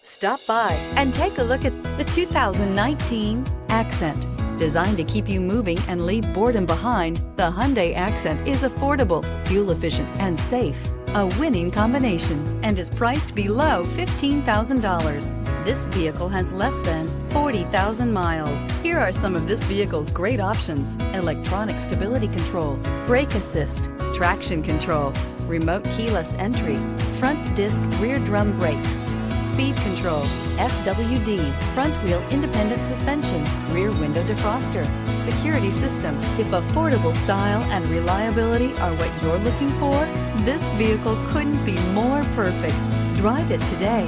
Stop by and take a look at the 2019 Accent. Designed to keep you moving and leave boredom behind, the Hyundai Accent is affordable, fuel-efficient, and safe. A winning combination, and is priced below $15,000. This vehicle has less than 40,000 miles. Here are some of this vehicle's great options: electronic stability control, brake assist, traction control, remote keyless entry, front disc rear drum brakes, speed control, FWD, front wheel independent suspension, rear window defroster, security system. If affordable style and reliability are what you're looking for, this vehicle couldn't be more perfect. Drive it today.